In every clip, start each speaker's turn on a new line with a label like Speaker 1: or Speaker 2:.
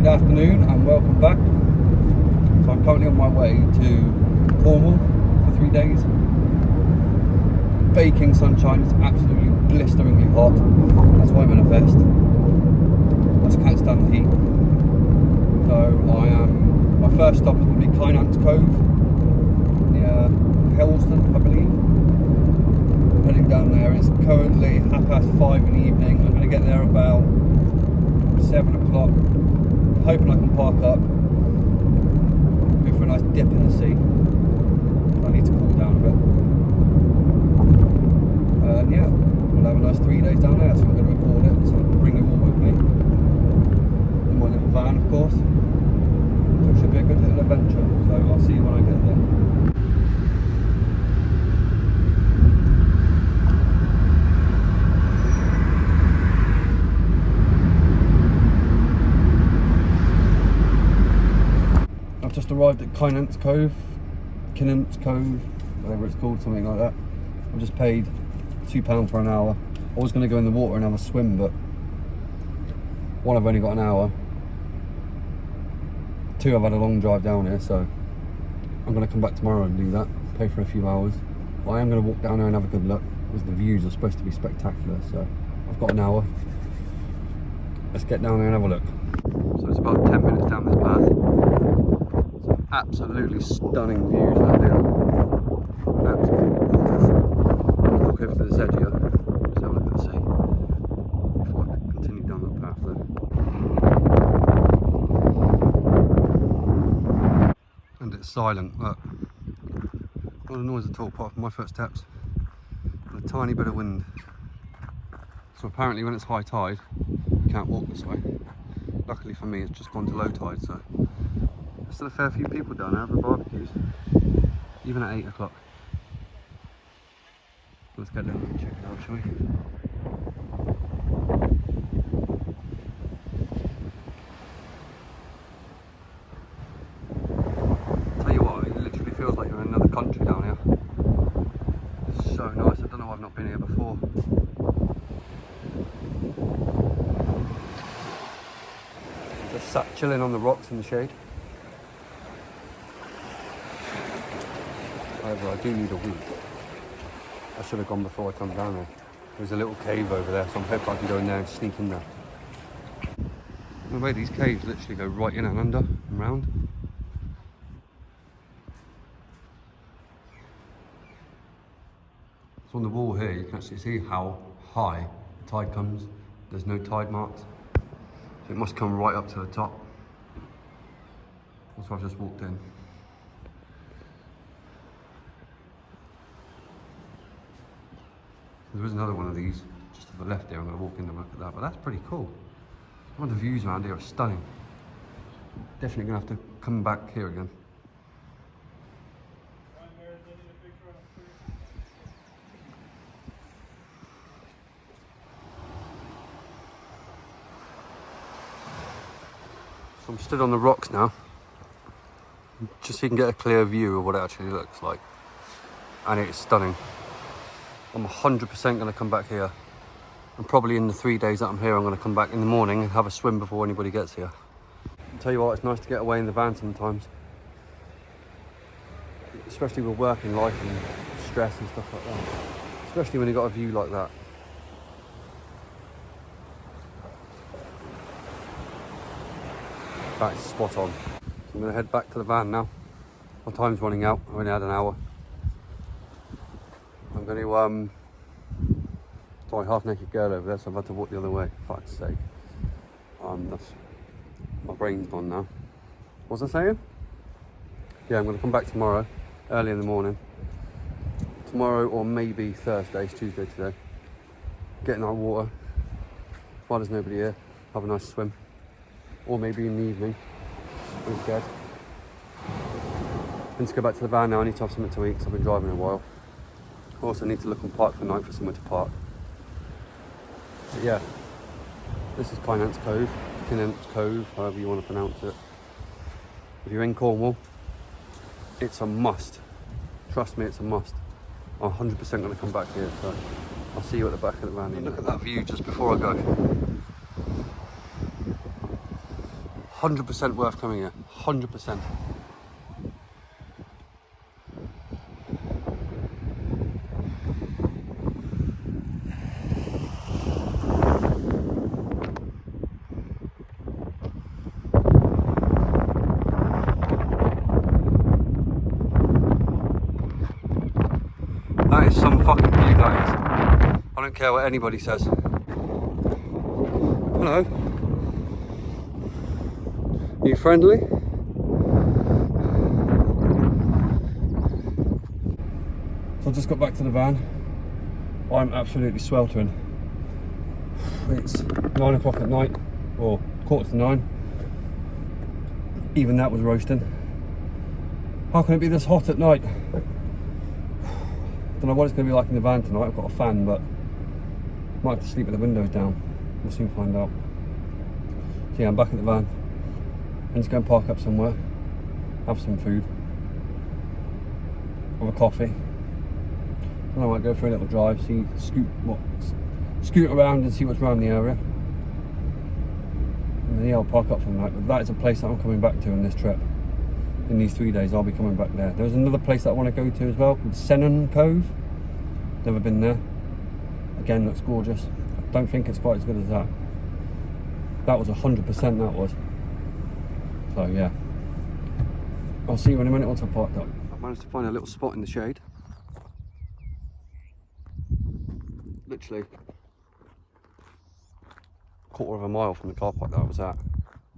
Speaker 1: Good afternoon and welcome back. So I'm currently on my way to Cornwall for 3 days. Baking sunshine, it's absolutely blisteringly hot. That's why I'm in a vest. I just can't stand the heat. So my first stop is going to be Kynance Cove near Helston, I believe. I'm heading down there. It's currently 5:30 in the evening. I'm going to get there about 7 o'clock. I'm hoping I can park up, go for a nice dip in the sea. I need to cool down a bit. And yeah, we'll have a nice 3 days down there, so I'm going to record it so I can bring it all with me. In my little van, of course. So it should be a good little adventure, so I'll see you when I get there. I've just arrived at kynance Cove, whatever it's called, something like that. I've just paid £2 for an hour. I was going to go in the water and have a swim, but one, I've only got an hour. Two, I've had a long drive down here, so I'm going to come back tomorrow and do that, pay for a few hours. But I am going to walk down there and have a good look, because the views are supposed to be spectacular, so I've got an hour. Let's get down there and have a look. So it's about 10 minutes down this path. Some absolutely stunning views out there. Absolutely gorgeous. I'll walk over to this edge here, just have a look at the sea, before I can continue down that path there. And it's silent, look. Not a noise at all, apart from my footsteps and a tiny bit of wind. So apparently when it's high tide, you can't walk this way. Luckily for me, it's just gone to low tide, so there's still a fair few people down there having barbecues, even at 8 o'clock. Let's get down and check it out, shall we? Tell you what, it literally feels like you're in another country down here. It's so nice. I don't know why I've not been here before. Just sat chilling on the rocks in the shade. However, I do need a wee. I should have gone before I come down there. There's a little cave over there, so I'm hoping I can go in there and sneak in there. The way these caves literally go right in and under and round. So on the wall here, you can actually see how high the tide comes. There's no tide marks. So it must come right up to the top. That's why I've just walked in. There is another one of these just to the left there. I'm going to walk in and look at that, but that's pretty cool. Some of the views around here are stunning. Definitely going to have to come back here again. So I'm stood on the rocks now, just so you can get a clear view of what it actually looks like. And it's stunning. I'm 100% going to come back here. And probably in the 3 days that I'm here, I'm going to come back in the morning and have a swim before anybody gets here. I'll tell you what, it's nice to get away in the van sometimes. Especially with working life and stress and stuff like that. Especially when you've got a view like that. That's spot on. So I'm going to head back to the van now. My time's running out, I've only had an hour. I'm going to, sorry, half-naked girl over there, so I've had to walk the other way, for fuck's sake. My brain's gone now. What was I saying? Yeah, I'm going to come back tomorrow, early in the morning. Tomorrow or maybe Thursday, it's Tuesday today. Get in that water, while there's nobody here, have a nice swim. Or maybe in the evening, when it's dead. I need to go back to the van now, I need to have something to eat because I've been driving a while. I also need to look on Park for Night for somewhere to park. But yeah, this is Kynance Cove, however you want to pronounce it. If you're in Cornwall, it's a must. Trust me, it's a must. I'm 100% going to come back here, so I'll see you at the back of the van. Look at that view just before I go. 100% worth coming here, 100%. That is some fucking view, that is. I don't care what anybody says. Hello. You friendly? So I just got back to the van. I'm absolutely sweltering. It's 9 o'clock at night, or 8:45. Even that was roasting. How can it be this hot at night? Don't know what it's going to be like in the van tonight. I've got a fan, but might have to sleep with the windows down. We'll soon find out. So yeah, I'm back at the van. I'm just going to park up somewhere, have some food, have a coffee. And I might go for a little drive, scoot around and see what's around the area. And then yeah, I'll park up for the night. But that is a place that I'm coming back to in this trip. In these 3 days, I'll be coming back there. There's another place that I want to go to as well, called Cove. Never been there. Again, looks gorgeous. I don't think it's quite as good as that. That was 100%, that was. So yeah, I'll see you in a minute once I've parked up. I've managed to find a little spot in the shade. Literally a quarter of a mile from the car park that I was at.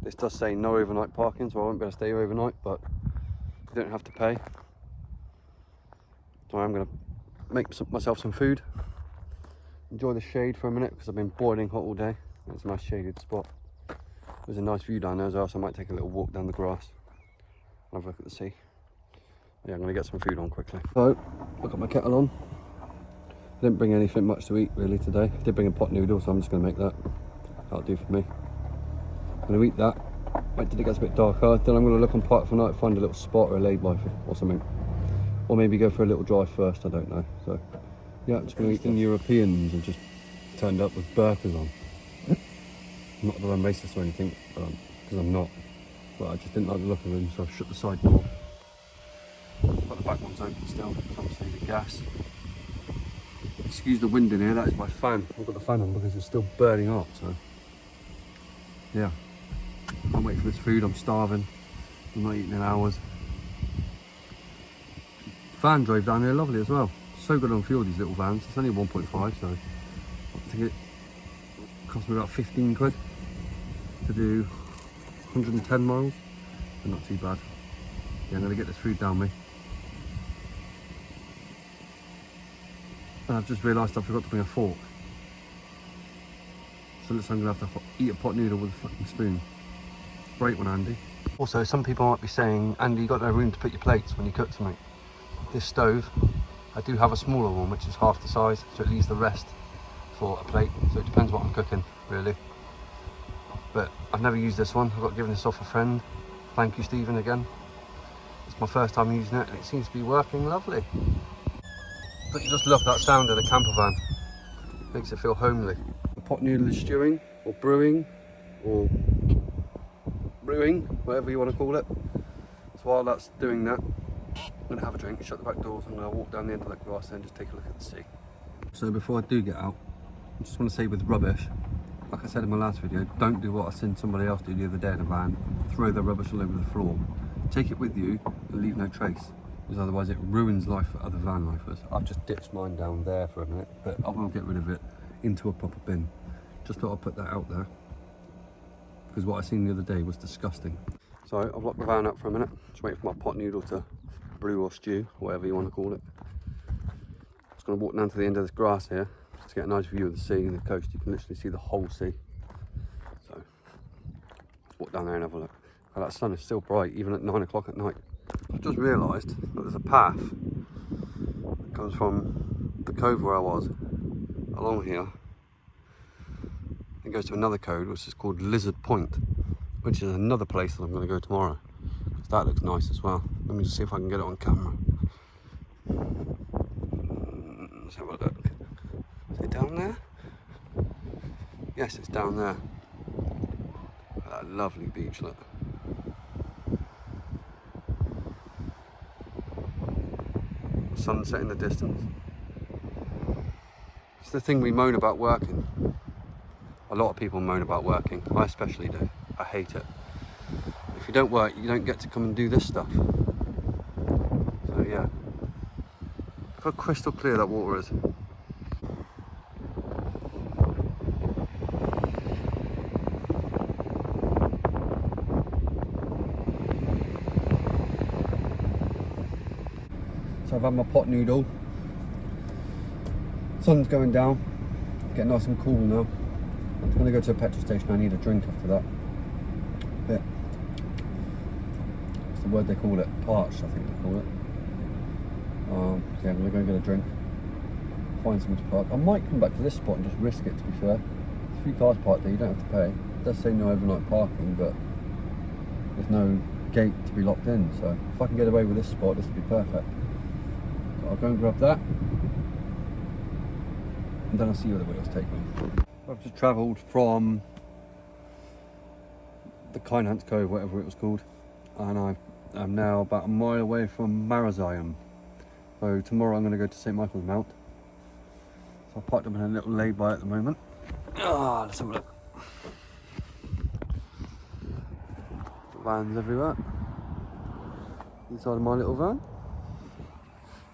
Speaker 1: This does say no overnight parking, so I won't be able to stay here overnight, but you don't have to pay. So I'm going to make myself some food, enjoy the shade for a minute because I've been boiling hot all day. It's a nice shaded spot. There's a nice view down there as well, so I might take a little walk down the grass and have a look at the sea. Yeah, I'm going to get some food on quickly. So, I've got my kettle on. I didn't bring anything much to eat really today. I did bring a pot noodle, so I'm just going to make that. That'll do for me. I'm going to eat that. Wait till it gets a bit darker. Then I'm going to look on Park for Night, find a little spot or a lay-by or something. Or maybe go for a little drive first, I don't know. So, yeah, I'm just going to eat. The Europeans have just turned up with burqas on. Not that I'm racist or anything, because I'm not. But I just didn't like the look of them, so I've shut the side door. But the back one's open still, obviously the gas. Excuse the wind in here, that is my fan. I've got the fan on because it's still burning hot, so. Yeah. Can't wait for this food, I'm starving. I'm not eating in hours. The van drove down here lovely as well. So good on fuel, these little vans. It's only 1.5, so I think it cost me about 15 quid to do 110 miles. So not too bad. Yeah, I'm going to get this food down me. And I've just realised I forgot to bring a fork. So it looks like I'm going to have to eat a pot noodle with a fucking spoon. Great one, Andy. Also, some people might be saying, Andy, you got no room to put your plates when you cook something. This stove, I do have a smaller one, which is half the size, so it leaves the rest for a plate. So it depends what I'm cooking, really. But I've never used this one. I got given this off a friend. Thank you, Stephen, again. It's my first time using it, and it seems to be working lovely. But you just love that sound of the camper van. Makes it feel homely. The pot noodle is stewing, or brewing, or brewing, whatever you want to call it. So while that's doing that, I'm going to have a drink, shut the back doors, and I'm going to walk down the end of that grass and just take a look at the sea. So before I do get out, I just want to say with rubbish, like I said in my last video, don't do what I seen somebody else do the other day in a van. Throw their rubbish all over the floor. Take it with you and leave no trace, because otherwise it ruins life for other van lifers. I've just ditched mine down there for a minute, but I will get rid of it into a proper bin. Just thought I'd put that out there, because what I seen the other day was disgusting. So I've locked the van up for a minute, just waiting for my pot noodle to brew or stew, whatever you want to call it. Just going to walk down to the end of this grass here, just to get a nice view of the sea and the coast. You can literally see the whole sea. So let's walk down there and have a look. Oh, that sun is still bright, even at 9 o'clock at night. I've just realised that there's a path that comes from the cove where I was, along here. It goes to another cove, which is called Lizard Point, which is another place that I'm going to go tomorrow. Because that looks nice as well. Let me just see if I can get it on camera. Let's have a look. Is it down there? Yes, it's down there. That lovely beach, look. sunset in the distance. It's the thing we moan about working. A lot of people moan about working. I especially do. I hate it. If you don't work, you don't get to come and do this stuff. So yeah. Look how crystal clear that water is. So I've had my pot noodle. Sun's going down. Getting nice and cool now. I'm going to go to a petrol station. I need a drink after that. Bit. What's the word they call it? Parched, I think they call it. So yeah, I'm going to go and get a drink. Find somewhere to park. I might come back to this spot and just risk it, to be fair. There's a few cars parked there, you don't have to pay. It does say no overnight parking, but there's no gate to be locked in. So if I can get away with this spot, this would be perfect. So I'll go and grab that. And then I'll see where the wheels take me. I've just travelled from the Kynance Cove, whatever it was called, and I'm now about a mile away from Marazion. So tomorrow I'm going to go to St Michael's Mount. So I parked up in a little lay-by at the moment. Let's have a look. Vans everywhere. Inside of my little van.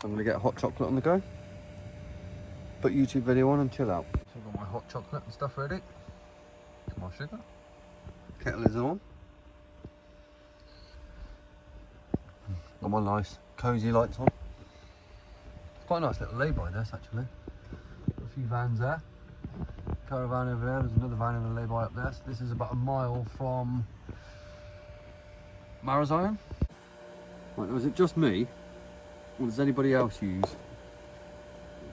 Speaker 1: I'm going to get a hot chocolate on the go. Put YouTube video on and chill out. So I've got my hot chocolate and stuff ready. Some more sugar. Kettle is on. Got my nice cosy lights on. It's quite a nice little lay-by this actually. Got a few vans there. Caravan over there, there's another van in a lay-by up there. So this is about a mile from Marazion. Right, was it just me? Or does anybody else use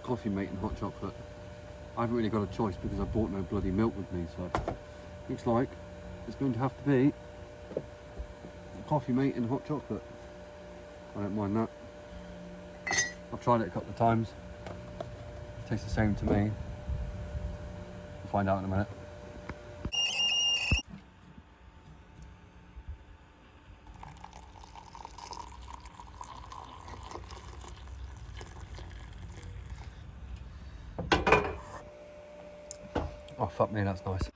Speaker 1: coffee mate and hot chocolate? I haven't really got a choice because I bought no bloody milk with me, so looks like it's going to have to be coffee mate and hot chocolate. I don't mind that. I've tried it a couple of times. It tastes the same to me. We'll find out in a minute. Oh fuck me, that's nice.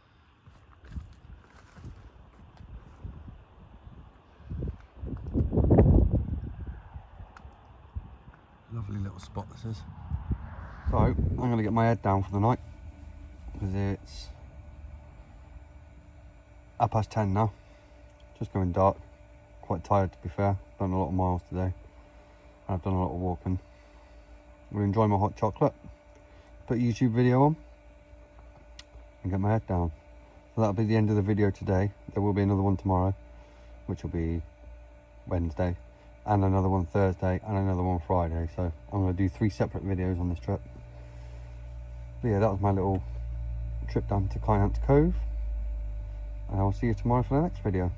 Speaker 1: Lovely little spot this is. So, I'm going to get my head down for the night because it's 10:30 now. Just going dark. Quite tired to be fair. Done a lot of miles today. And I've done a lot of walking. I'm going to enjoy my hot chocolate. Put a YouTube video on. And get my head down. So that'll be the end of the video today. There will be another one tomorrow, which will be Wednesday, and another one Thursday, and another one Friday. So I'm going to do 3 separate videos on this trip. But yeah, that was my little trip down to Kynance Cove, and I will see you tomorrow for the next video.